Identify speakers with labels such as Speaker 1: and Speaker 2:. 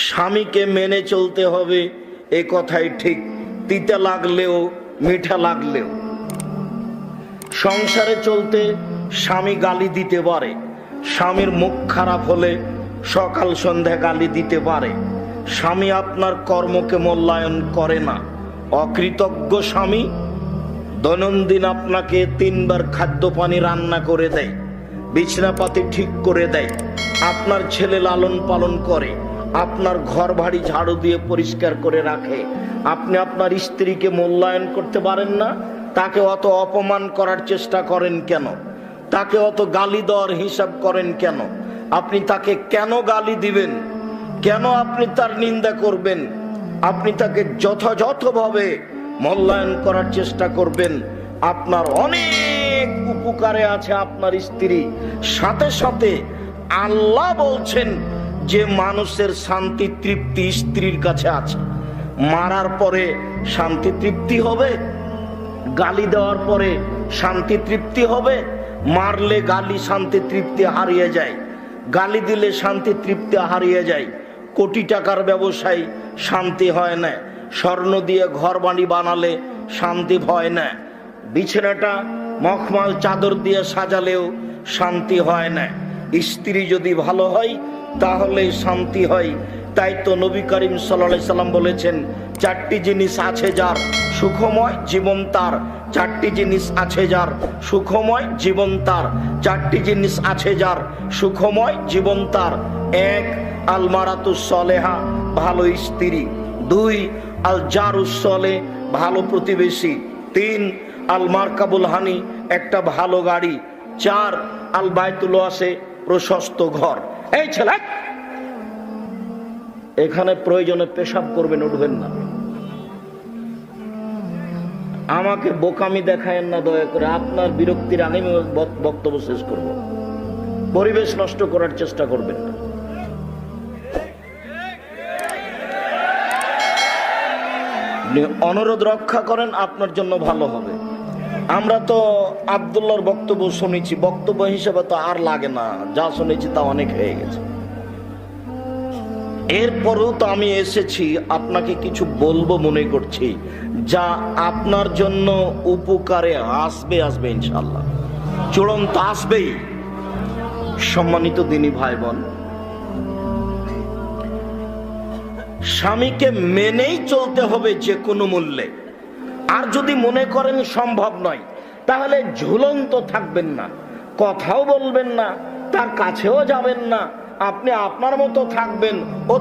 Speaker 1: স্বামীকে মেনে চলতে হবে, এ কথাই ঠিক, তিতা লাগলেও মিঠা লাগলেও। সংসারে চলতে স্বামী গালি দিতে পারে, স্বামীর মুখ খারাপ হলে সকাল সন্ধ্যা গালি দিতে পারে। স্বামী আপনার কর্মকে মূল্যায়ন করে না। অকৃতজ্ঞ স্বামী দৈনন্দিন আপনাকে 3 বার খাদ্য পানি রান্না করে দেয়, বিছনাপাতি ঠিক করে দেয়, আপনার ছেলে লালন পালন করে, আপনার ঘর বাড়ি ঝাড়ু দিয়ে পরিষ্কার করে রাখে। আপনি আপনার স্ত্রীকে মূল্যায়ন করতে পারেন না? তাকে অত অপমান করার চেষ্টা করেন কেন? তাকে অত গালি দেওয়ার হিসাব করেন কেন? আপনি তাকে কেন গালি দিবেন? কেন আপনি তার নিন্দা করবেন? আপনি তাকে যথাযথভাবে মূল্যায়ন করার চেষ্টা করবেন। আপনার অনেক উপকারে আছে আপনার স্ত্রী। সাথে সাথে আল্লাহ বলছেন যে মানুষের শান্তি তৃপ্তি স্ত্রীর কাছে আছে। মারার পরে শান্তি তৃপ্তি হবে? গালি দেওয়ার পরে শান্তি তৃপ্তি হবে? মারলে গালি শান্তি তৃপ্তি হারিয়ে যায়, গালি দিলে শান্তি তৃপ্তি হারিয়ে যায়। কোটি টাকার ব্যবসায় শান্তি হয় না, স্বর্ণ দিয়ে ঘর বাড়ি বানালে শান্তি হয় না, বিছানাটা মখমল চাদর দিয়ে সাজালেও শান্তি হয় না। স্ত্রী যদি ভালো হয় তাহলেই শান্তি হয়। তাই তো নবী করিম সাল্লাল্লাহু আলাইহি সাল্লাম বলেছেন, 4টি জিনিস আছে যার সুখময় জীবন তার। 4টি জিনিস আছে যার সুখময় জীবন তার। 4টি জিনিস আছে যার সুখময় জীবন তার। 1 আল মারাতুস সলেহা, ভালো স্ত্রী। 2 আল জারুস সলে, ভালো প্রতিবেশী। 3 আল মারকাবুল হানি, একটা ভালো গাড়ি। 4 আল বাইতুল ওয়াসে, প্রশস্ত ঘর। এই ছেলে, এখানে প্রয়োজনে পেশাব করবেন, উঠবেন না। আমাকে বোকামি দেখায়েন না দয়া করে। আপনার বিরক্তির আগে আমি বক্তব্য শেষ করব। পরিবেশ নষ্ট করার চেষ্টা করবেন না। অনুরোধ রক্ষা করেন, আপনার জন্য ভালো হবে। আমরা তো আব্দুল্লাহর বক্তব্য শুনেছি, বক্তব্য হিসেবে তো আর লাগে না, যা শুনেছি তা অনেক হয়ে গেছে। এরপরেও তো আমি এসেছি আপনাকে কিছু বলবো মনে করছি, যা আপনার জন্য উপকারে আসবে ইনশাআল্লাহ, চূড়ান্ত আসবেই। সম্মানিত দিনী ভাই বোন, স্বামীকে মেনেই চলতে হবে যে কোনো মূল্যে। আর যদি মনে করেন সম্ভব নয়, তাহলে ঝুলন্ত থাকবেন না, কথাও বলবেন না, তার কাছেও যাবেন না, আপনি আপনার মতো থাকবেন। ও